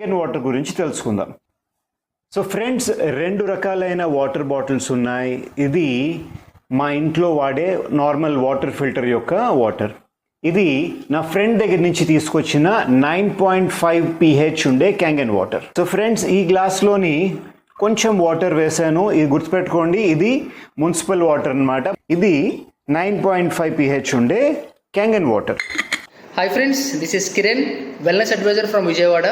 Kangen water గురించి తెలుసుకుందాం. So friends, రెండు రకాలైన వాటర్ బాటిల్స్ ఉన్నాయి. ఇది మా ఇంట్లో వాడే నార్మల్ వాటర్ ఫిల్టర్ యొక్క వాటర్. ఇది నా ఫ్రెండ్ దగ్గర నుంచి తీసుకొచ్చిన 9.5 pH ఉండే క్యాంగన్ వాటర్. సో ఫ్రెండ్స్, ఈ గ్లాస్లోని కొంచెం వాటర్ వేసాను. ఇది గుర్తుపెట్టుకోండి, ఇది మున్సిపల్ వాటర్ అన్నమాట. ఇది 9.5 pH ఉండే Kangen water. Hi friends, this is Kiran, wellness advisor from Vijayawada.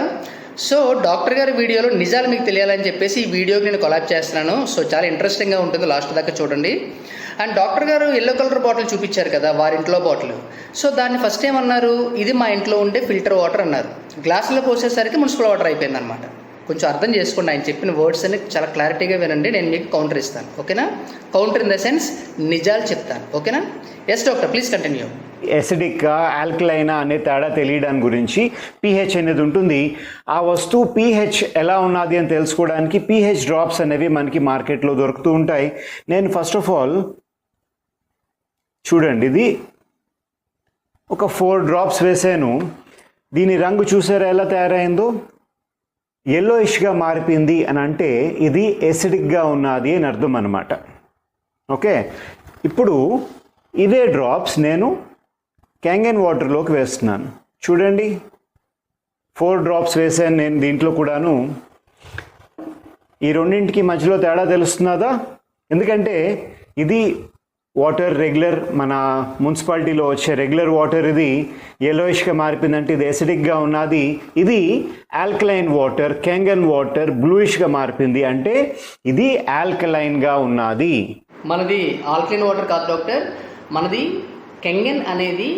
So doctor గారి వీడియోలో నిజాలు మీకు తెలియాలని చెప్పేసి ఈ వీడియోకి నేను కొలాబ్ చేస్తున్నాను. సో చాలా ఇంట్రెస్టింగ్గా ఉంటుంది, లాస్ట్ దాకా చూడండి. అండ్ డాక్టర్ గారు ఎల్లో కలర్ బాటిల్ చూపించారు కదా, వారింట్లో బాటిల్. సో దాన్ని ఫస్ట్ ఏమన్నారు, ఇది మా ఇంట్లో ఉండే ఫిల్టర్ వాటర్ అన్నారు. గ్లాసులో పోసేసరికి మున్సిపల్ వాటర్ అయిపోయింది అనమాట. కొంచెం అర్థం చేసుకోండి, ఆయన చెప్పిన వర్డ్స్ అన్ని చాలా క్లారిటీగా వినండి. నేను మీకు కౌంటర్ ఇస్తాను, ఓకేనా? కౌంటర్ ఇన్ ద సెన్స్ నిజాలు చెప్తాను, ఓకేనా? Yes doctor, please continue. Acidic ఆల్కలైనా అనే తేడా తెలియడానికి గురించి pH అనేది ఉంటుంది. ఆ వస్తువు pH ఎలా ఉన్నది అని తెలుసుకోవడానికి pH డ్రాప్స్ అనేవి మనకి మార్కెట్లో దొరుకుతూ ఉంటాయి. నేను ఫస్ట్ ఆఫ్ ఆల్ చూడండి, ఇది ఒక 4 డ్రాప్స్ వేసాను. దీని రంగు చూసారా ఎలా తయారైందో? ఎల్లోయిష్గా మారిపోయింది అని అంటే ఇది ఎసిడిక్గా ఉన్నది అని అర్థం అన్నమాట. ఓకే, ఇప్పుడు ఇదే డ్రాప్స్ నేను క్యాంగన్ వాటర్లోకి వేస్తున్నాను. చూడండి, 4 డ్రాప్స్ వేసాను నేను దీంట్లో కూడాను. ఈ రెండింటికి మధ్యలో తేడా తెలుస్తున్నదా? ఎందుకంటే ఇది వాటర్ రెగ్యులర్, మన మున్సిపాలిటీలో వచ్చే రెగ్యులర్ వాటర్, ఇది ఎల్లోయిష్గా మారిపోయిందంటే ఇది ఎసిడిక్గా ఉన్నది. ఇది ఆల్కలైన్ వాటర్, క్యాంగన్ వాటర్ బ్లూయిష్గా మారిపోయింది అంటే ఇది ఆల్కలైన్గా ఉన్నది. మనది ఆల్కలైన్ వాటర్ కాదు డాక్టర్, మనది కెంగన్ అనేది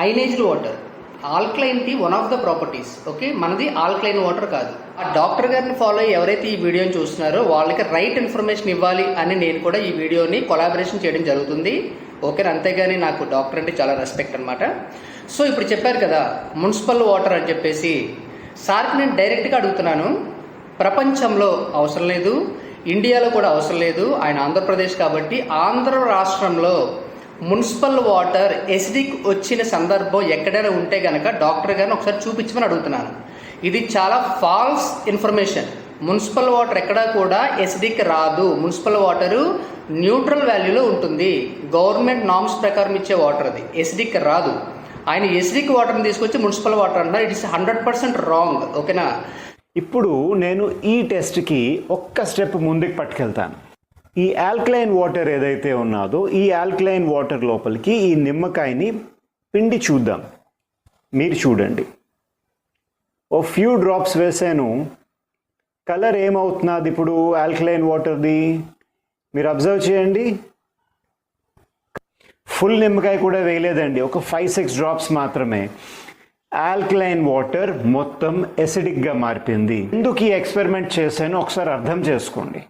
అయనైజ్డ్ వాటర్. ఆల్కలైన్కి one of the properties, okay? మనది ఆల్కలైన్ వాటర్ కాదు. ఆ డాక్టర్ గారిని ఫాలో అయ్యి ఎవరైతే ఈ వీడియోని చూస్తున్నారో వాళ్ళకి రైట్ ఇన్ఫర్మేషన్ ఇవ్వాలి అని నేను కూడా ఈ వీడియోని కొలాబరేషన్ చేయడం జరుగుతుంది, ఓకే? అంతేగాని నాకు డాక్టర్ అంటే చాలా రెస్పెక్ట్ అనమాట. సో ఇప్పుడు చెప్పారు కదా మున్సిపల్ వాటర్ అని చెప్పేసి, సార్కి నేను డైరెక్ట్గా అడుగుతున్నాను. ప్రపంచంలో అవసరం లేదు, ఇండియాలో కూడా అవసరం లేదు. ఆయన ఆంధ్రప్రదేశ్ కాబట్టి ఆంధ్ర రాష్ట్రంలో మున్సిపల్ వాటర్ ఎసిడిక్ వచ్చిన సందర్భం ఎక్కడైనా ఉంటే కనుక డాక్టర్ గారిని ఒకసారి చూపించమని అడుగుతున్నాను. ఇది చాలా ఫాల్స్ ఇన్ఫర్మేషన్. మున్సిపల్ వాటర్ ఎక్కడా కూడా ఎసిడిక్ రాదు. మున్సిపల్ వాటరు న్యూట్రల్ వాల్యూలో ఉంటుంది. గవర్నమెంట్ నామ్స్ ప్రకారం ఇచ్చే వాటర్ అది, ఎసిడిక్ రాదు. ఆయన ఎసిడిక్ వాటర్ని తీసుకొచ్చి మున్సిపల్ వాటర్ అంటారు. ఇట్ ఇస్ 100% రాంగ్, ఓకేనా? ఇప్పుడు నేను ఈ టెస్ట్కి ఒక్క స్టెప్ ముందుకు పట్టుకెళ్తాను. ఈ ఆల్కలైన్ వాటర్ ఏదైతే ఉన్నదో ఈ ఆల్కలైన్ వాటర్ లోపలికి ఈ నిమ్మకాయని పిండి చూద్దాం. మీరు చూడండి, ఓ ఫ్యూ డ్రాప్స్ వేసాను. కలర్ ఏమవుతున్నది ఇప్పుడు ఆల్కలైన్ వాటర్ది? మీరు అబ్జర్వ్ చేయండి. ఫుల్ నిమ్మకాయ కూడా వేయలేదండి, ఒక 5-6 డ్రాప్స్ మాత్రమే. ఆల్కలైన్ వాటర్ మొత్తం ఎసిడిక్గా మారిపోయింది. ఎందుకు ఈ ఎక్స్పెరిమెంట్ చేశానో ఒకసారి అర్థం చేసుకోండి.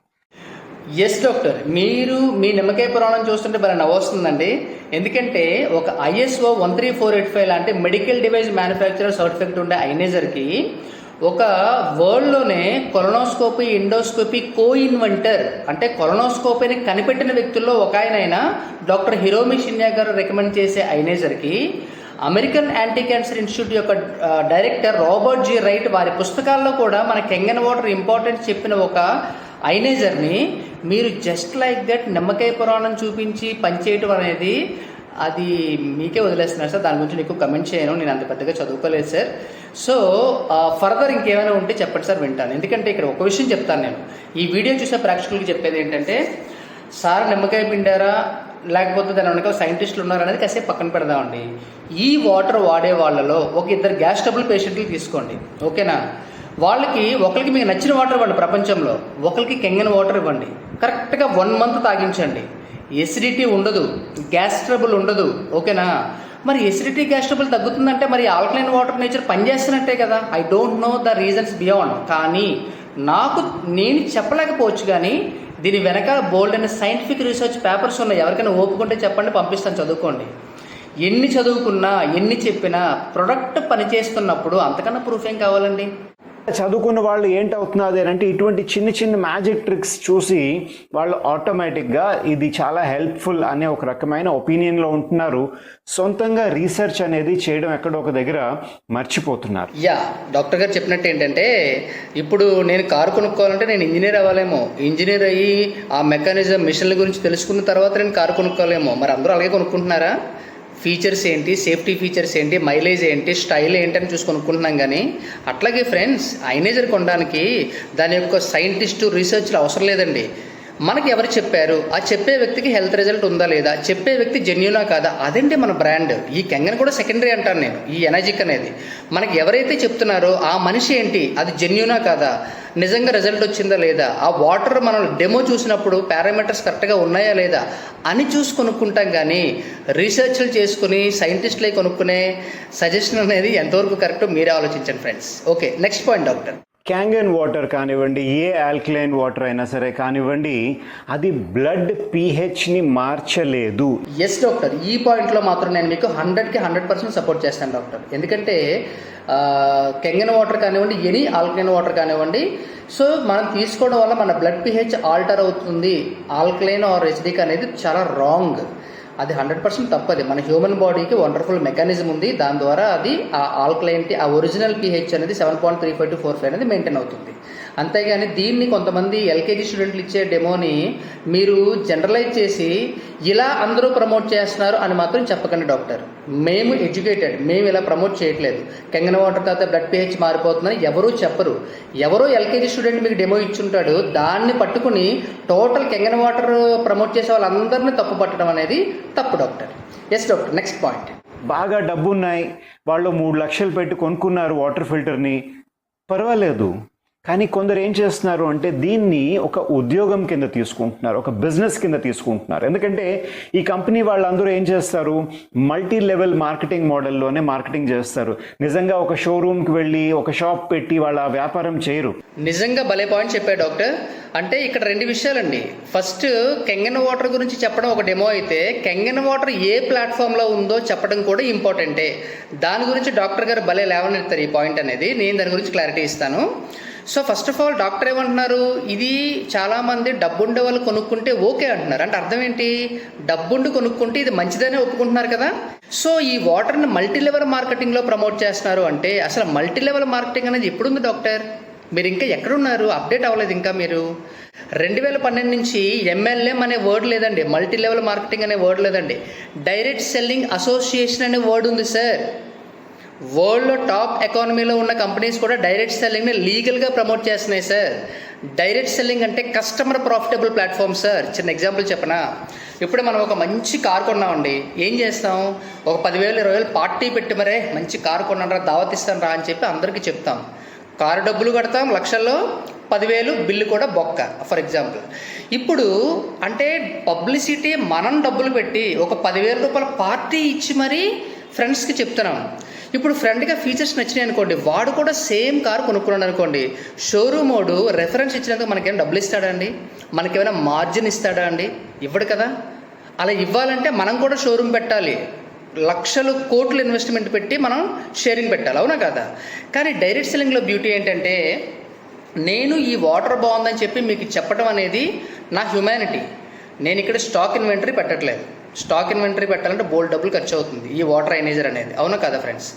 ఎస్ డాక్టర్, మీరు మీ నిమ్మకాయ పురాణం చూస్తుంటే భలే నవ్వొస్తుందండి. ఎందుకంటే ఒక ISO 13485 లాంటి మెడికల్ డివైస్ మ్యానుఫ్యాక్చరర్ సర్టిఫికెట్ ఉండే అయనైజర్కి ఒక వరల్డ్లోనే కొలనోస్కోపీ, ఎండోస్కోపీ కో-ఇన్వెంటర్ అంటే కొలనోస్కోపీని కనిపెట్టిన వ్యక్తుల్లో ఒక ఆయన డాక్టర్ హిరోమి షిన్యా గారు రికమెండ్ చేసే అయనైజర్కి అమెరికన్ యాంటీ క్యాన్సర్ ఇన్స్టిట్యూట్ యొక్క డైరెక్టర్ రాబర్ట్ జి రైట్ వారి పుస్తకాల్లో కూడా మన కెంగన్ వాటర్ ఇంపార్టెన్స్ చెప్పిన ఒక అయనైజర్ని మీరు జస్ట్ లైక్ దట్ నిమ్మకాయ పురాణం చూపించి పనిచేయటం అనేది అది మీకే వదిలేస్తున్నారు సార్. దాని గురించి నీకు కమెంట్ చేయను, నేను అంత పెద్దగా చదువుకోలేదు సార్. సో ఫర్దర్ ఇంకేమైనా ఉంటే చెప్పండి సార్, వింటాను. ఎందుకంటే ఇక్కడ ఒక విషయం చెప్తాను నేను. ఈ వీడియో చూసే ప్రేక్షకులకి చెప్పేది ఏంటంటే, సార్ నిమ్మకాయ పిండారా లేకపోతే దాని వెనక సైంటిస్టులు ఉన్నారనేది కాసేపు పక్కన పెడదామండి. ఈ వాటర్ వాడే వాళ్ళలో ఒక 2 గ్యాస్ ట్రబుల్ పేషెంట్లు తీసుకోండి, ఓకేనా? వాళ్ళకి ఒకరికి మీకు నచ్చిన వాటర్ ఇవ్వండి ప్రపంచంలో, ఒకరికి కెంగన్ వాటర్ ఇవ్వండి. కరెక్ట్గా 1 మంత్ తాగించండి. ఎసిడిటీ ఉండదు, గ్యాస్ ట్రబుల్ ఉండదు, ఓకేనా? మరి ఎసిడిటీ, గ్యాస్ ట్రబుల్ తగ్గుతుందంటే మరి ఆల్కలైన్ వాటర్ నేచర్ పనిచేస్తున్నట్టే కదా. I don't know the reasons beyond, కానీ నేను చెప్పలేకపోవచ్చు. కానీ దీని వెనకాల బోల్డ్ అయిన సైంటిఫిక్ రీసెర్చ్ పేపర్స్ ఉన్నాయి. ఎవరికైనా ఓపుకుంటే చెప్పండి, పంపిస్తాను, చదువుకోండి. ఎన్ని చదువుకున్నా ఎన్ని చెప్పినా ప్రొడక్ట్ పనిచేస్తున్నప్పుడు అంతకన్నా ప్రూఫ్ ఏం కావాలండి? చదువుకున్న వాళ్ళు ఏంటవుతున్నది అంటే ఇటువంటి చిన్న చిన్న మ్యాజిక్ ట్రిక్స్ చూసి వాళ్ళు ఆటోమేటిక్గా ఇది చాలా హెల్ప్ఫుల్ అనే ఒక రకమైన ఒపీనియన్లో ఉంటున్నారు. సొంతంగా రీసెర్చ్ అనేది చేయడం ఎక్కడో ఒక దగ్గర మర్చిపోతున్నారు. డాక్టర్ గారు చెప్పినట్టు ఏంటంటే, ఇప్పుడు నేను కారు కొనుక్కోవాలంటే నేను ఇంజనీర్ అవ్వాలేమో, ఇంజనీర్ అయ్యి ఆ మెకానిజం మిషన్ల గురించి తెలుసుకున్న తర్వాత నేను కారు కొనుక్కోలేమో. మరి అందరూ అలాగే కొనుక్కుంటున్నారా? ఫీచర్స్ ఏంటి, సేఫ్టీ ఫీచర్స్ ఏంటి, మైలేజ్ ఏంటి, స్టైల్ ఏంటి అని చూసి కొనుక్కుంటున్నాం. కానీ అట్లాగే ఫ్రెండ్స్, ఐనేజర్ కొనడానికి దాని యొక్క సైంటిస్టు రీసెర్చ్లు అవసరం లేదండి. మనకి ఎవరు చెప్పారు, ఆ చెప్పే వ్యక్తికి హెల్త్ రిజల్ట్ ఉందా లేదా, చెప్పే వ్యక్తి జెన్యూనా కాదా, అదంటే మన బ్రాండ్. ఈ కెంగన్ కూడా సెకండరీ అంటాను నేను. ఈ ఎనర్జిక్ అనేది మనకి ఎవరైతే చెప్తున్నారో ఆ మనిషి ఏంటి, అది జెన్యూనా కాదా, నిజంగా రిజల్ట్ వచ్చిందా లేదా, ఆ వాటర్ మనం డెమో చూసినప్పుడు పారామీటర్స్ కరెక్ట్గా ఉన్నాయా లేదా అని చూసి కొనుక్కుంటాం. కానీ రీసెర్చ్లు చేసుకుని సైంటిస్టులే కొనుక్కునే సజెషన్ అనేది ఎంతవరకు కరెక్టో మీరే ఆలోచించండి friends. Okay, next point doctor. Kangen water కానివ్వండి, ఏ ఆల్కలైన్ వాటర్ అయినా సరే కానివ్వండి, అది బ్లడ్ పీహెచ్ని మార్చలేదు. ఎస్ డాక్టర్, ఈ పాయింట్లో మాత్రం నేను మీకు 100కి 100% సపోర్ట్ చేస్తాను డాక్టర్. ఎందుకంటే కెంగన్ వాటర్ కానివ్వండి, ఎనీ ఆల్కలైన్ వాటర్ కానివ్వండి, సో మనం తీసుకోవడం వల్ల మన బ్లడ్ పీహెచ్ ఆల్టర్ అవుతుంది, ఆల్కలైన్ ఆర్ ఎసిడిక్ అనేది చాలా రాంగ్. అది 100% తప్పది. మన హ్యూమన్ బాడీకి వండర్ఫుల్ మెకానిజం ఉంది, దాని ద్వారా అది ఆ ఆల్కలైన్కి ఆ ఒరిజినల్ pH అనేది 7.35 to 45 అనేది మెయింటైన్ అవుతుంది. అంతేగాని దీన్ని కొంతమంది ఎల్కేజీ స్టూడెంట్లు ఇచ్చే డెమోని మీరు జనరలైజ్ చేసి ఇలా అందరూ ప్రమోట్ చేస్తున్నారు అని మాత్రం చెప్పకండి డాక్టర్. మేము ఎడ్యుకేటెడ్, మేము ఇలా ప్రమోట్ చేయట్లేదు. కెంగన్ వాటర్ తర్వాత బ్లడ్ pH మారిపోతుందని ఎవరూ చెప్పరు. ఎవరో ఎల్కేజీ స్టూడెంట్ మీకు డెమో ఇచ్చుంటాడు, దాన్ని పట్టుకుని టోటల్ కెంగన్ వాటర్ ప్రమోట్ చేసే వాళ్ళందరినీ తప్పు పట్టడం అనేది తప్పు doctor. Yes doctor, next point. బాగా డబ్బు ఉన్నాయి, వాళ్ళు 3 లక్షలు పెట్టి కొనుక్కున్నారు వాటర్ ఫిల్టర్ని, పర్వాలేదు. కానీ కొందరు ఏం చేస్తున్నారు అంటే దీన్ని ఒక ఉద్యోగం కింద తీసుకుంటున్నారు, ఒక బిజినెస్ కింద తీసుకుంటున్నారు. ఎందుకంటే ఈ కంపెనీ వాళ్ళందరూ ఏం చేస్తారు, మల్టీ లెవెల్ మార్కెటింగ్ మోడల్లోనే మార్కెటింగ్ చేస్తారు. నిజంగా ఒక షోరూమ్కి వెళ్ళి ఒక షాప్ పెట్టి వాళ్ళ వ్యాపారం చేయరు. నిజంగా భలే పాయింట్ చెప్పారు డాక్టర్. అంటే ఇక్కడ 2 విషయాలండి. ఫస్ట్, కెంగన్ వాటర్ గురించి చెప్పడం ఒక డెమో అయితే, కెంగన్ వాటర్ ఏ ప్లాట్ఫామ్లో ఉందో చెప్పడం కూడా ఇంపార్టెంటే. దాని గురించి డాక్టర్ గారు భలే లేవనెత్తారు ఈ పాయింట్ అనేది. నేను దాని గురించి క్లారిటీ ఇస్తాను. So first of all doctor ఏమంటున్నారు, ఇది చాలామంది డబ్బుండే వాళ్ళు కొనుక్కుంటే ఓకే అంటున్నారు. అంటే అర్థం ఏంటి, డబ్బుండి కొనుక్కుంటే ఇది మంచిదనే ఒప్పుకుంటున్నారు కదా. సో ఈ వాటర్ని మల్టీ లెవెల్ మార్కెటింగ్లో ప్రమోట్ చేస్తున్నారు అంటే, అసలు మల్టీ లెవెల్ మార్కెటింగ్ అనేది ఎప్పుడుంది డాక్టర్? మీరు ఇంకా ఎక్కడున్నారు? అప్డేట్ అవ్వలేదు ఇంకా మీరు. 2012 నుంచి MLM అనే వర్డ్ లేదండి, మల్టీ లెవెల్ మార్కెటింగ్ అనే వర్డ్ లేదండి, డైరెక్ట్ సెల్లింగ్ అసోసియేషన్ అనే వర్డ్ ఉంది సార్. వరల్డ్లో టాప్ ఎకానమీలో ఉన్న కంపెనీస్ కూడా డైరెక్ట్ సెల్లింగ్ని లీగల్గా ప్రమోట్ చేస్తున్నాయి సార్. డైరెక్ట్ సెల్లింగ్ అంటే కస్టమర్ ప్రాఫిటబుల్ ప్లాట్ఫామ్ సార్. చిన్న ఎగ్జాంపుల్ చెప్పనా, ఇప్పుడు మనం ఒక మంచి కార్ కొన్నామండి, ఏం చేస్తాం, ఒక 10,000 20,000 పార్టీ పెట్టి మరే మంచి కారు కొన్నారా, దావత్ ఇస్తాను రా అని చెప్పి అందరికీ చెప్తాం. కారు డబ్బులు కడతాం లక్షల్లో, 10,000 బిల్లు కూడా బొక్క ఫర్ ఎగ్జాంపుల్. ఇప్పుడు అంటే పబ్లిసిటీ మనం డబ్బులు పెట్టి ఒక 10,000 రూపాయల పార్టీ ఇచ్చి మరీ ఫ్రెండ్స్కి చెప్తున్నాం. ఇప్పుడు ఫ్రెండ్గా ఫీచర్స్ నచ్చినాయి అనుకోండి, వాడు కూడా సేమ్ కారు కొనుక్కున్నాడు అనుకోండి, షోరూమ్ వాడు రెఫరెన్స్ ఇచ్చినాక మనకేమైనా డబ్బులు ఇస్తాడా అండి, మనకేమైనా మార్జిన్ ఇస్తాడా అండి? ఇవ్వడు కదా. అలా ఇవ్వాలంటే మనం కూడా షోరూమ్ పెట్టాలి, లక్షలు కోట్లు ఇన్వెస్ట్మెంట్ పెట్టి మనం షేరింగ్ పెట్టాలి, అవునా కదా. కానీ డైరెక్ట్ సెల్లింగ్లో బ్యూటీ ఏంటంటే, నేను ఈ వాటర్ బాగుందని చెప్పి మీకు చెప్పడం అనేది నా హ్యుమానిటీ. నేను ఇక్కడ స్టాక్ ఇన్వెంటరీ పెట్టట్లేదు. స్టాక్ ఇన్వెంటరీ పెట్టాలంటే బోల్డ్ డబ్బులు ఖర్చు అవుతుంది ఈ వాటర్ ఐనేజర్ అనేది, అవునా కదా ఫ్రెండ్స్.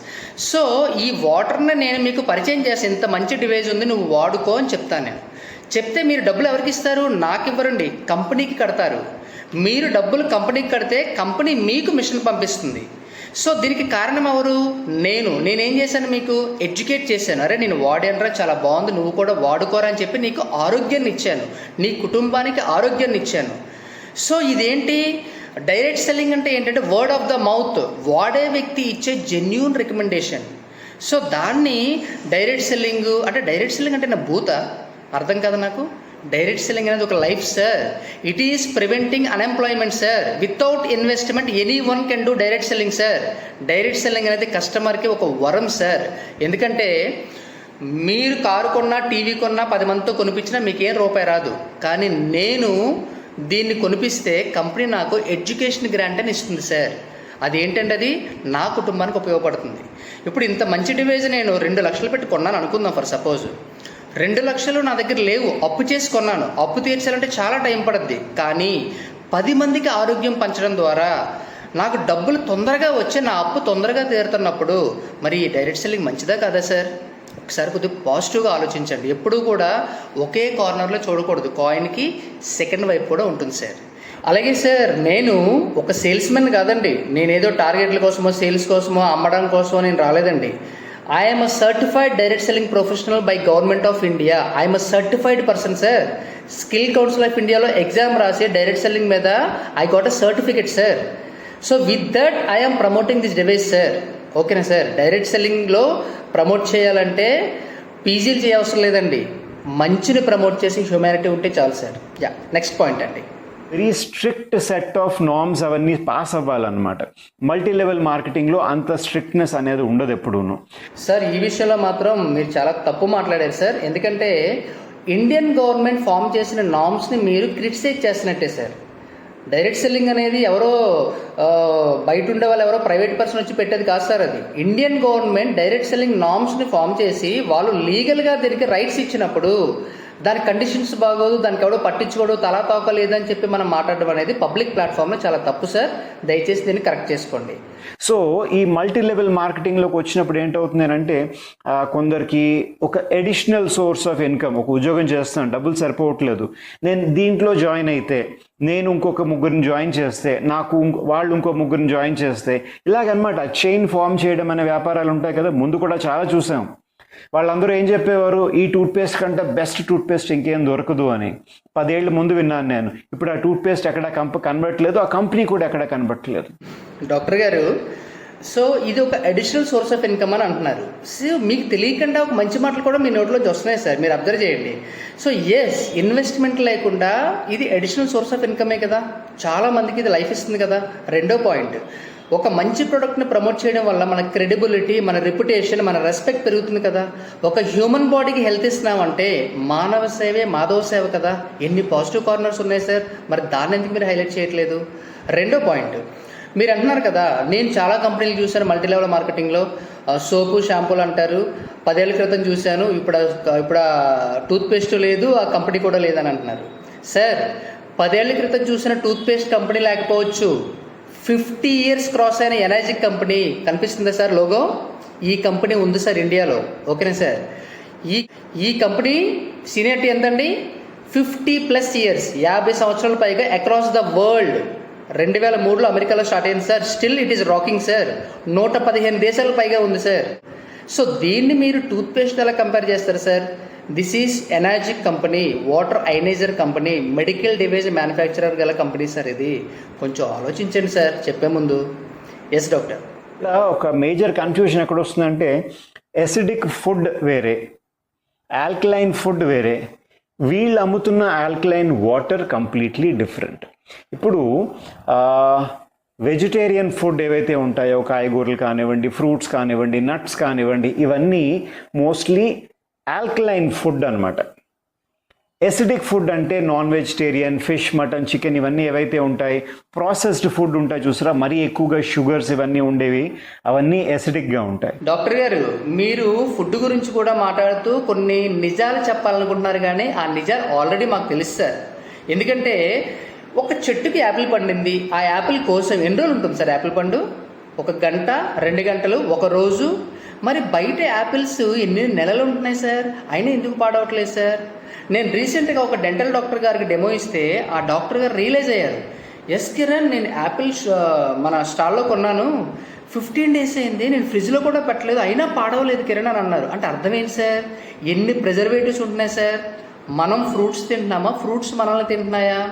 సో ఈ వాటర్ని నేను మీకు పరిచయం చేసి, ఇంత మంచి డివైస్ ఉంది నువ్వు వాడుకో అని చెప్తాను నేను. చెప్తే మీరు డబ్బులు ఎవరికి ఇస్తారు? నాకు ఇవ్వరండి, కంపెనీకి కడతారు. మీరు డబ్బులు కంపెనీకి కడితే కంపెనీ మీకు మిషన్ పంపిస్తుంది. సో దీనికి కారణం ఎవరు? నేనేం చేశాను, మీకు ఎడ్యుకేట్ చేశాను. అరే నేను వాడానురా, చాలా బాగుంది, నువ్వు కూడా వాడుకోరా అని చెప్పి నీకు ఆరోగ్యాన్ని ఇచ్చాను, నీ కుటుంబానికి ఆరోగ్యాన్ని ఇచ్చాను. సో ఇదేంటి డైరెక్ట్ సెల్లింగ్ అంటే ఏంటంటే వర్డ్ ఆఫ్ ద మౌత్, వాడే వ్యక్తి ఇచ్చే జెన్యూన్ రికమెండేషన్. సో దాన్ని డైరెక్ట్ సెల్లింగ్ అంటే, డైరెక్ట్ సెల్లింగ్ అంటే నా భూత అర్థం కదా నాకు. డైరెక్ట్ సెల్లింగ్ అనేది ఒక life sir. It is preventing unemployment sir. Without investment any one can do direct selling sir. Direct selling అనేది కస్టమర్కి ఒక వరం సార్. ఎందుకంటే మీరు కారు కొన్నా, టీవీ కొన్నా, 10 మందితో కొనిపించినా మీకేం రూపాయి రాదు. కానీ నేను దీన్ని కొనిపిస్తే కంపెనీ నాకు ఎడ్యుకేషన్ గ్రాంట్ అని ఇస్తుంది సార్. అదేంటంటే అది నా కుటుంబానికి ఉపయోగపడుతుంది. ఇప్పుడు ఇంత మంచి డివైజ్ నేను 2 లక్షలు పెట్టి కొన్నాను అనుకుందాం ఫర్ సపోజ్. 2 లక్షలు నా దగ్గర లేవు, అప్పు చేసి కొన్నాను. అప్పు తీర్చాలంటే చాలా టైం పడుద్ది. కానీ 10 మందికి ఆరోగ్యం పంచడం ద్వారా నాకు డబ్బులు తొందరగా వచ్చి నా అప్పు తొందరగా తీరుతున్నప్పుడు మరి డైరెక్ట్ సెల్లింగ్ మంచిదా కాదా సార్? ఒకసారి కొద్దిగా పాజిటివ్గా ఆలోచించండి. ఎప్పుడూ కూడా ఒకే కార్నర్లో చూడకూడదు, కాయిన్కి సెకండ్ వైపు కూడా ఉంటుంది సార్. అలాగే సార్, నేను ఒక సేల్స్మెన్ కాదండి. నేనేదో టార్గెట్ల కోసమో సేల్స్ కోసమో అమ్మడం కోసమో నేను రాలేదండి. I'm a certified direct selling professional by government of India. I'm a certified person sir. Skill council of ఇండియాలో ఎగ్జామ్ రాసి డైరెక్ట్ సెల్లింగ్ మీద I got a certificate sir. So with that I'm promoting this device sir. ఓకేనా sir? Direct సెల్లింగ్లో promote చేయాలంటే పీజీలు చేయవసరం లేదండి, మంచిని promote చేసి humanity ఉంటే చాలు సార్. యా, నెక్స్ట్ పాయింట్ అండి. Very strict set of norms అవన్నీ పాస్ అవ్వాలన్నమాట. మల్టీ లెవెల్ మార్కెటింగ్లో అంత స్ట్రిక్ట్నెస్ అనేది ఉండదు ఎప్పుడూను. సార్, ఈ విషయంలో మాత్రం మీరు చాలా తప్పు మాట్లాడారు సార్. ఎందుకంటే ఇండియన్ గవర్నమెంట్ ఫామ్ చేసిన నార్మ్స్ని మీరు క్రిటిసైజ్ చేసినట్టే సార్. డైరెక్ట్ సెల్లింగ్ అనేది ఎవరో బయట ఉండే వాళ్ళు ఎవరో ప్రైవేట్ పర్సన్ వచ్చి పెట్టేది కాదు సార్. అది ఇండియన్ గవర్నమెంట్ డైరెక్ట్ సెల్లింగ్ నార్మ్స్ని ఫామ్ చేసి వాళ్ళు లీగల్గా దీనికి రైట్స్ ఇచ్చినప్పుడు దాని కండిషన్స్ బాగోదు, దానికి ఎవడో పట్టించుకోడు, తలా తోక లేదని చెప్పి మనం మాట్లాడడం అనేది పబ్లిక్ ప్లాట్ఫామ్లో చాలా తప్పు సార్. దయచేసి దీన్ని కరెక్ట్ చేసుకోండి. సో ఈ మల్టీ లెవెల్ మార్కెటింగ్లోకి వచ్చినప్పుడు ఏంటవుతుంది అంటే కొందరికి ఒక అడిషనల్ సోర్స్ ఆఫ్ ఇన్కమ్, ఒక ఉద్యోగం చేస్తాను, డబ్బులు సరిపోవట్లేదు, నేను దీంట్లో జాయిన్ అయితే, నేను ఇంకొక ముగ్గురిని జాయిన్ చేస్తే, నాకు వాళ్ళు ఇంకో ముగ్గురిని జాయిన్ చేస్తే, ఇలాగనమాట చైన్ ఫామ్ చేయడం అనే వ్యాపారాలు ఉంటాయి కదా. ముందు కూడా చాలా చూసాం. వాళ్ళందరూ ఏం చెప్పేవారు, ఈ టూత్పేస్ట్ కంటే బెస్ట్ టూత్పేస్ట్ ఇంకేం దొరకదు అని. 10 ఏళ్ళ ముందు విన్నాను నేను. ఇప్పుడు ఆ టూత్పేస్ట్ ఎక్కడ కనబడట్లేదు, ఆ కంపెనీ కూడా ఎక్కడ కనబడట్లేదు. డాక్టర్ గారు, సో ఇది ఒక అడిషనల్ సోర్స్ ఆఫ్ ఇన్కమ్ అని అంటున్నారు. సో మీకు తెలియకుండా ఒక మంచి మాటలు కూడా మీ నోట్లోంచి వస్తున్నాయి సార్, మీరు అబ్జర్వ్ చేయండి. సో ఎస్, ఇన్వెస్ట్మెంట్ లేకుండా ఇది అడిషనల్ సోర్స్ ఆఫ్ ఇన్కమే కదా, చాలా మందికి ఇది లైఫ్ ఇస్తుంది కదా. రెండో పాయింట్, ఒక మంచి ప్రోడక్ట్ని ప్రమోట్ చేయడం వల్ల మన క్రెడిబిలిటీ, మన రెప్యుటేషన్, మన రెస్పెక్ట్ పెరుగుతుంది కదా. ఒక హ్యూమన్ బాడీకి హెల్త్ ఇస్తున్నామంటే మానవ సేవే మాధవ సేవ కదా. ఎన్ని పాజిటివ్ కార్నర్స్ ఉన్నాయి సార్, మరి దాన్ని ఎందుకు మీరు హైలైట్ చేయట్లేదు? రెండో పాయింట్, మీరు అంటున్నారు కదా, నేను చాలా కంపెనీలు చూశాను మల్టీ లెవెల్ మార్కెటింగ్లో. సోపు, షాంపూలు అంటారు, 10 ఏళ్ళ క్రితం చూశాను, ఇప్పుడు టూత్పేస్ట్ లేదు, ఆ కంపెనీ కూడా లేదని అంటున్నారు. సార్, 10 ఏళ్ళ క్రితం చూసిన టూత్పేస్ట్ కంపెనీ లేకపోవచ్చు, 50 years క్రాస్ అయిన ఎనర్జిక్ కంపెనీ కనిపిస్తుందా సార్ లోగో? ఈ కంపెనీ ఉంది సార్ ఇండియాలో. ఓకేనా సార్? ఈ కంపెనీ సీనియారిటీ ఎంతండి? 50+ years, 50 సంవత్సరాల పైగా అక్రాస్ ద వరల్డ్. 2003లో అమెరికాలో స్టార్ట్ అయింది sir. Still it is rocking sir. 115 దేశాలకు పైగా ఉంది సార్. సో దీన్ని మీరు టూత్పేస్ట్ ఎలా కంపేర్ చేస్తారు sir? This is Enagic company, water ionizer company, medical device manufacturer గల కంపెనీ సార్. ఇది కొంచెం ఆలోచించండి సార్ చెప్పే ముందు. Yes doctor. ఇలా ఒక మేజర్ కన్ఫ్యూజన్ ఎక్కడ వస్తుందంటే, ఎసిడిక్ ఫుడ్ వేరే, ఆల్కలైన్ ఫుడ్ వేరే, వీళ్ళు అమ్ముతున్న ఆల్కలైన్ వాటర్ కంప్లీట్లీ డిఫరెంట్. ఇప్పుడు వెజిటేరియన్ ఫుడ్ ఏవైతే ఉంటాయో, కాయగూరలు కానివ్వండి, ఫ్రూట్స్ కానివ్వండి, నట్స్ కానివ్వండి, ఇవన్నీ మోస్ట్లీ ఆల్కలైన్ ఫుడ్ అనమాట. ఎసిడిక్ ఫుడ్ అంటే non vegetarian, fish, mutton, chicken, ఇవన్నీ ఏవైతే ఉంటాయి, ప్రాసెస్డ్ ఫుడ్ ఉంటాయి చూసారా, మరీ ఎక్కువగా షుగర్స్ ఇవన్నీ ఉండేవి, అవన్నీ ఎసిడిక్గా ఉంటాయి. డాక్టర్ గారు, మీరు ఫుడ్ గురించి కూడా మాట్లాడుతూ కొన్ని నిజాలు చెప్పాలనుకుంటున్నారు, కానీ ఆ నిజాలు ఆల్రెడీ మాకు తెలుసు సార్. ఎందుకంటే ఒక చెట్టుకి యాపిల్ పండింది, ఆ యాపిల్ కోసం ఎన్ని రోజులు ఉంటుంది సార్ యాపిల్ పండు? 1 గంట, 2 గంటలు, 1 రోజు. మరి బయట యాపిల్స్ ఎన్ని నెలలు ఉంటున్నాయి సార్, అయినా ఎందుకు పాడవట్లేదు సార్? నేను రీసెంట్గా ఒక డెంటల్ డాక్టర్ గారికి డెమో ఇస్తే ఆ డాక్టర్ గారు రియలైజ్ అయ్యారు, ఎస్ కిరణ్, నేను యాపిల్ మన స్టాల్లో కొన్నాను, 15 days అయింది, నేను ఫ్రిడ్జ్లో కూడా పెట్టలేదు, అయినా పాడవలేదు కిరణ్ అని అన్నారు. అంటే అర్థం ఏంటి సార్? ఎన్ని ప్రిజర్వేటివ్స్ ఉంటున్నాయి సార్. మనం ఫ్రూట్స్ తింటున్నామా, ఫ్రూట్స్ మనల్ని తింటున్నాయా?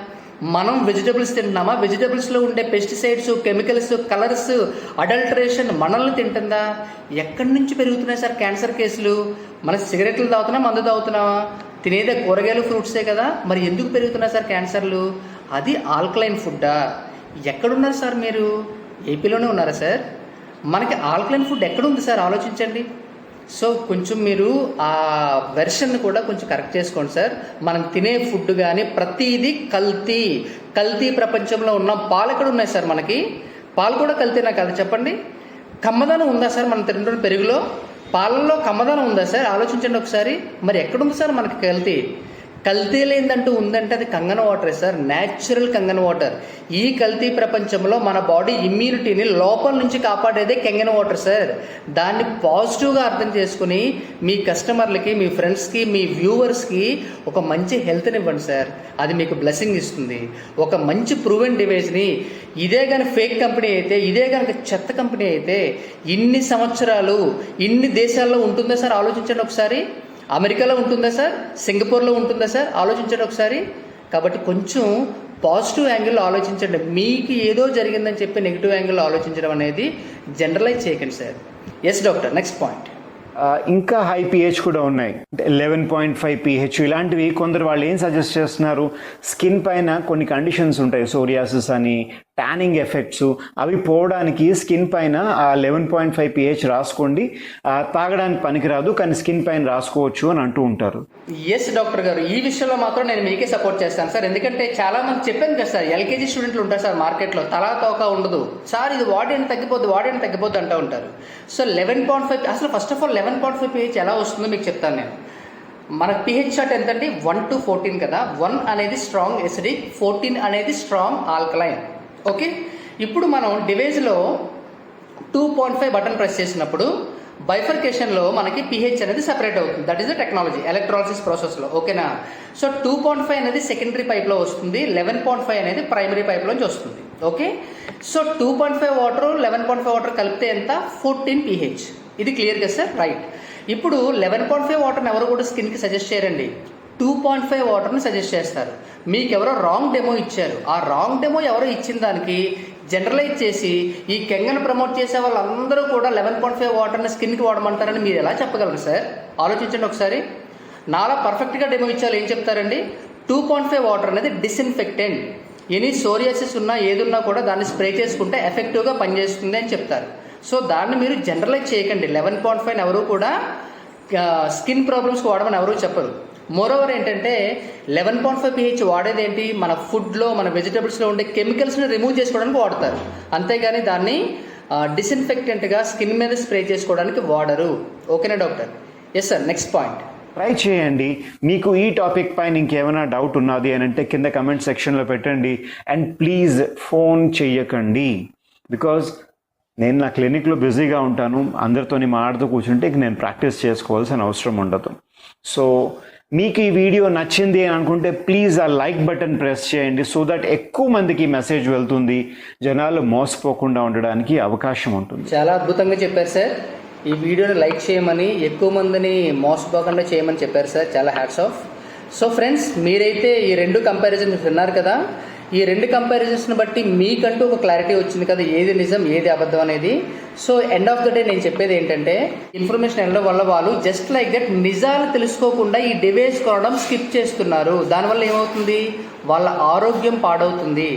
మనం వెజిటబుల్స్ తింటున్నామా, వెజిటబుల్స్లో ఉండే పెస్టిసైడ్స్, కెమికల్స్, కలర్స్, అడల్టరేషన్ మనల్ని తింటుందా? ఎక్కడి నుంచి పెరుగుతున్నాయి సార్ క్యాన్సర్ కేసులు? మన సిగరెట్లు తాగుతున్నా, మందు తాగుతున్నావా? తినేదే కూరగాయలు, ఫ్రూట్సే కదా, మరి ఎందుకు పెరుగుతున్నాయి సార్ క్యాన్సర్లు? అది ఆల్కలైన్ ఫుడ్డా? ఎక్కడున్నారు సార్ మీరు? ఏపీలోనే ఉన్నారా సార్? మనకి ఆల్కలైన్ ఫుడ్ ఎక్కడుంది సార్, ఆలోచించండి. సో కొంచెం మీరు ఆ వెర్షన్ కూడా కొంచెం కరెక్ట్ చేసుకోండి సార్. మనం తినే ఫుడ్ కానీ ప్రతిదీ కల్తీ ప్రపంచంలో ఉన్న పాలు ఎక్కడ ఉన్నాయి సార్? మనకి పాలు కూడా కల్తీనా కదా చెప్పండి? కమ్మదనం ఉందా సార్ మనం తింటున్న పెరుగులో? పాలల్లో కమ్మదనం ఉందా సార్? ఆలోచించండి ఒకసారి. మరి ఎక్కడుంది సార్ మనకి కల్తీ? కల్తీ లేదంటూ ఉందంటే అది కంగన వాటరే సార్, న్యాచురల్ కంగన వాటర్. ఈ కల్తీ ప్రపంచంలో మన బాడీ ఇమ్యూనిటీని లోపల నుంచి కాపాడేదే కంగన వాటర్ సార్. దాన్ని పాజిటివ్గా అర్థం చేసుకుని మీ కస్టమర్లకి, మీ ఫ్రెండ్స్కి, మీ వ్యూవర్స్కి ఒక మంచి హెల్త్ని ఇవ్వండి సార్. అది మీకు బ్లెస్సింగ్ ఇస్తుంది. ఒక మంచి ప్రూవెన్ డివైస్ని, ఇదే కనుక ఫేక్ కంపెనీ అయితే, ఇదే కనుక చెత్త కంపెనీ అయితే ఇన్ని సంవత్సరాలు ఇన్ని దేశాల్లో ఉంటుందా సార్? ఆలోచించండి ఒకసారి. అమెరికాలో ఉంటుందా సార్? సింగపూర్లో ఉంటుందా సార్? ఆలోచించండి ఒకసారి. కాబట్టి కొంచెం పాజిటివ్ యాంగిల్లో ఆలోచించండి. మీకు ఏదో జరిగిందని చెప్పి నెగిటివ్ యాంగిల్లో ఆలోచించడం అనేది జనరలైజ్ చేయకండి sir. Yes doctor, next point. ఇంకా హై పిహెచ్ కూడా ఉన్నాయి, 11.5 పిహెచ్. ఇలాంటివి కొందరు వాళ్ళు ఏం సజెస్ట్ చేస్తున్నారు, స్కిన్ పైన కొన్ని కండిషన్స్ ఉంటాయి, సోరియాసిస్ అని, ట్యానింగ్ ఎఫెక్ట్స్, అవి పోవడానికి స్కిన్ పైన 11.5 పిహెచ్ రాసుకోండి, తాగడానికి పనికిరాదు కానీ స్కిన్ పైన రాసుకోవచ్చు అని అంటూ ఉంటారు. ఎస్ డాక్టర్ గారు, ఈ విషయంలో మాత్రం నేను మీకే సపోర్ట్ చేస్తాను సార్. ఎందుకంటే చాలా మంది చెప్పాను కదా సార్, ఎల్కేజీ స్టూడెంట్లు ఉంటారు సార్ మార్కెట్లో, తలా తోక ఉండదు సార్, ఇది వాడేని తగ్గిపోద్ది అంటూ ఉంటారు. సో 11.5 అసలు ఫస్ట్ ఆఫ్ ఆల్ 11.5 పిహెచ్ ఎలా వస్తుందో మీకు చెప్తాను నేను. మనకు పిహెచ్ చార్ట్ ఎంతండి? 1 to 14 కదా. 1 అనేది స్ట్రాంగ్ ఎసిడిక్, 14 అనేది స్ట్రాంగ్ ఆల్కలైన్. ఓకే, ఇప్పుడు మనం డివైజ్లో 2.5 బటన్ ప్రెస్ చేసినప్పుడు బైఫర్కేషన్లో మనకి పిహెచ్ అనేది సెపరేట్ అవుతుంది. That is the technology electrolysis ప్రాసెస్లో. ఓకేనా? సో 2.5 అనేది సెకండరీ పైప్లో వస్తుంది, 11.5 అనేది ప్రైమరీ పైప్లోంచి వస్తుంది. ఓకే, సో 2.5 వాటర్ 11.5 వాటర్ కలిపితే ఎంత? 14 పిహెచ్. ఇది క్లియర్ కదా సార్? రైట్. ఇప్పుడు 11.5 వాటర్ని ఎవరు కూడా స్కిన్కి సజెస్ట్ చేయరండి, 2.5 వాటర్ని సజెస్ట్ చేస్తారు. మీకు ఎవరో రాంగ్ డెమో ఇచ్చారు, ఆ రాంగ్ డెమో ఎవరో ఇచ్చిన దానికి జనరలైజ్ చేసి ఈ కెంగను ప్రమోట్ చేసే వాళ్ళందరూ కూడా 11.5 వాటర్ని స్కిన్కి వాడమంటారని మీరు ఎలా చెప్పగలరు సార్? ఆలోచించండి ఒకసారి. నాలా పర్ఫెక్ట్గా డెమో ఇచ్చారు ఏం చెప్తారండి? 2.5 వాటర్ అనేది డిస్ఇన్ఫెక్టెంట్, ఎనీ సోరియాసిస్ ఉన్నా ఏదున్నా కూడా దాన్ని స్ప్రే చేసుకుంటే ఎఫెక్టివ్గా పనిచేస్తుంది అని చెప్తారు. సో దాన్ని మీరు జనరలైజ్ చేయకండి. 11.5 ఎవరు కూడా స్కిన్ ప్రాబ్లమ్స్కి వాడమని ఎవరూ చెప్పరు. మోరోవర్ ఏంటంటే 11.5 పిహెచ్ వాడేది ఏంటి? మన ఫుడ్లో, మన వెజిటబుల్స్లో ఉండే కెమికల్స్ని రిమూవ్ చేసుకోవడానికి వాడతారు, అంతేగాని దాన్ని డిస్ఇన్ఫెక్టెంట్గా స్కిన్ మీద స్ప్రే చేసుకోవడానికి వాడరు. ఓకేనా doctor? Yes sir, next point. Try చేయండి. మీకు ఈ టాపిక్ పైన ఇంకేమైనా డౌట్ ఉన్నది అని అంటే కింద కమెంట్ సెక్షన్లో పెట్టండి. అండ్ ప్లీజ్ ఫోన్ చెయ్యకండి, బికాజ్ నేను నా క్లినిక్లో బిజీగా ఉంటాను, అందరితోని మాట్లాడుతూ కూర్చుంటే నేను ప్రాక్టీస్ చేసుకోవాల్సిన అవసరం ఉండదు. సో మీకు ఈ వీడియో నచ్చింది అని అనుకుంటే ప్లీజ్ ఆ లైక్ బటన్ ప్రెస్ చేయండి, సో దట్ ఎక్కువ మందికి మెసేజ్ వెళ్తుంది, జనాలు మోసపోకుండా ఉండడానికి అవకాశం ఉంటుంది. చాలా అద్భుతంగా చెప్పారు సార్. ఈ వీడియోని లైక్ చేయమని, ఎక్కువ మందిని మోసపోకుండా చేయమని చెప్పారు సార్. చాలా హ్యాట్స్ ఆఫ్. సో ఫ్రెండ్స్, మీరైతే ఈ 2 కంపారిజన్స్ విన్నారు కదా. ఈ 2 కంపారిజన్స్ని బట్టి మీకంటూ ఒక క్లారిటీ వచ్చింది కదా, ఏది నిజం ఏది అబద్ధం అనేది. So end of the day నేను చెప్పేది ఏంటంటే, ఇన్ఫర్మేషన్ వెళ్ళడం వల్ల వాళ్ళు జస్ట్ లైక్ దట్ నిజాలు తెలుసుకోకుండా ఈ డివైస్ కొనడం స్కిప్ చేస్తున్నారు. దానివల్ల ఏమవుతుంది? వాళ్ళ ఆరోగ్యం పాడవుతుంది.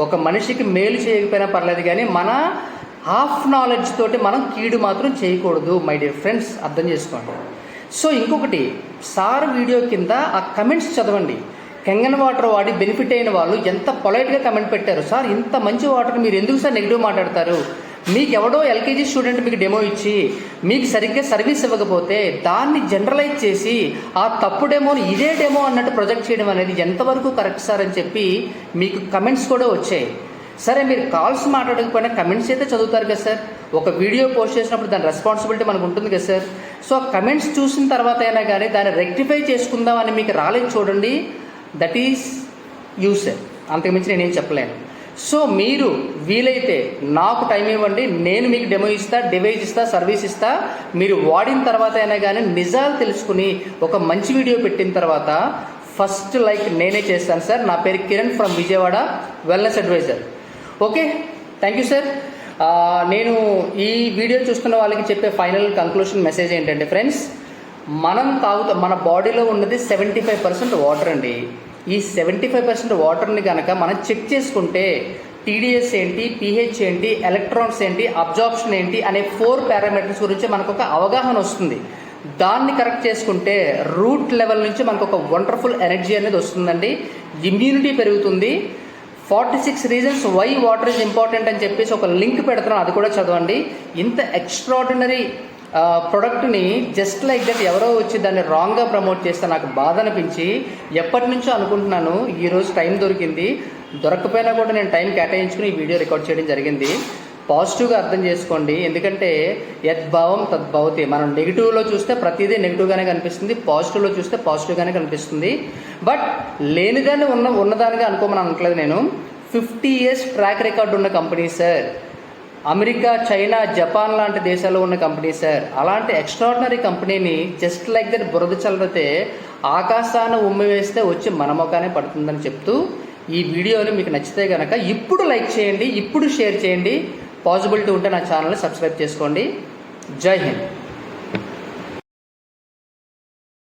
ఒక మనిషికి మేలు చేయకపోయినా పర్లేదు, కానీ మన హాఫ్ నాలెడ్జ్ తోటి మనం కీడు మాత్రం చేయకూడదు. మై డియర్ ఫ్రెండ్స్, అర్థం చేసుకోండి. సో ఇంకొకటి, సార్ వీడియో కింద ఆ కమెంట్స్ చదవండి. కెంగన్ వాటర్ వాడి బెనిఫిట్ అయిన వాళ్ళు ఎంత పొలైట్గా కమెంట్ పెట్టారు. సార్ ఇంత మంచి వాటర్ మీరు ఎందుకు సార్ నెగిటివ్ మాట్లాడతారు? మీకు ఎవడో ఎల్కేజీ స్టూడెంట్ మీకు డెమో ఇచ్చి మీకు సరిగ్గా సర్వీస్ ఇవ్వకపోతే దాన్ని జనరలైజ్ చేసి ఆ తప్పు డెమోని ఇదే డెమో అన్నట్టు ప్రొజెక్ట్ చేయడం అనేది ఎంతవరకు కరెక్ట్ సార్ అని చెప్పి మీకు కమెంట్స్ కూడా వచ్చాయి. సరే, మీరు కాల్స్ మాట్లాడకపోయినా కమెంట్స్ అయితే చదువుతారు కదా సార్. ఒక వీడియో పోస్ట్ చేసినప్పుడు దాని రెస్పాన్సిబిలిటీ మనకు ఉంటుంది కదా సార్. సో ఆ కమెంట్స్ చూసిన తర్వాత అయినా కానీ దాన్ని రెక్టిఫై చేసుకుందాం అని మీకు రాలేదు చూడండి, దట్ ఈస్ యూ సార్. అంతకుమించి నేనేం చెప్పలేను. సో మీరు వీలైతే నాకు టైం ఇవ్వండి, నేను మీకు డెమో ఇస్తా, డివైస్ ఇస్తా, సర్వీస్ ఇస్తా. మీరు వాడిన తర్వాత అయినా కానీ నిజాలు తెలుసుకుని ఒక మంచి వీడియో పెట్టిన తర్వాత ఫస్ట్ లైక్ నేనే చేస్తాను సార్. నా పేరు Kiran from Vijayawada, wellness advisor. Okay, thank you sir. నేను ఈ వీడియో చూస్తున్న వాళ్ళకి చెప్పే ఫైనల్ కంక్లూషన్ మెసేజ్ ఏంటంటే ఫ్రెండ్స్, మన బాడీలో ఉన్నది 75% వాటర్ అండి. ఈ 75% వాటర్ని కనుక మనం చెక్ చేసుకుంటే టీడీఎస్ ఏంటి, పీహెచ్ ఏంటి, ఎలక్ట్రాన్స్ ఏంటి, అబ్జార్ప్షన్ ఏంటి అనే 4 పారామీటర్స్ గురించి మనకు ఒక అవగాహన వస్తుంది. దాన్ని కరెక్ట్ చేసుకుంటే రూట్ లెవెల్ నుంచి మనకు ఒక వండర్ఫుల్ ఎనర్జీ అనేది వస్తుందండి. ఇమ్యూనిటీ పెరుగుతుంది, 46 reasons why water is important అని చెప్పేసి ఒక లింక్ పెడుతున్నాను, అది కూడా చదవండి. ఇంత ఎక్స్ట్రాడినరీ ప్రొడక్ట్ని జస్ట్ లైక్ దట్ ఎవరో వచ్చి దాన్ని రాంగ్గా ప్రమోట్ చేస్తే నాకు బాధ అనిపించి ఎప్పటి నుంచో అనుకుంటున్నాను, ఈరోజు టైం దొరికింది. దొరకపోయినా కూడా నేను టైం కేటాయించుకుని ఈ వీడియో రికార్డ్ చేయడం జరిగింది. పాజిటివ్గా అర్థం చేసుకోండి, ఎందుకంటే యద్భావం తద్భవతి. మనం నెగిటివ్లో చూస్తే ప్రతిదీ నెగిటివ్గానే కనిపిస్తుంది, పాజిటివ్లో చూస్తే పాజిటివ్గానే కనిపిస్తుంది. బట్ లేనిదాన్ని ఉన్నదానిగా అనుకోమని అనట్లేదు నేను. 50 years ట్రాక్ రికార్డు ఉన్న company sir, America, China, Japan లాంటి దేశాల్లో ఉన్న కంపెనీ సార్. అలాంటి ఎక్స్ట్రాడినరీ కంపెనీని జస్ట్ లైక్ దట్ బురద చల్లితే ఆకాశాన్ని ఉమ్మి వేస్తే వచ్చి మన మొఖానే పడుతుందని చెప్తూ, ఈ వీడియోలు మీకు నచ్చితే కనుక ఇప్పుడు లైక్ చేయండి, ఇప్పుడు షేర్ చేయండి. పాసిబిలిటీ ఉంటే నా ఛానల్ని సబ్స్క్రైబ్ చేసుకోండి. జై హింద్.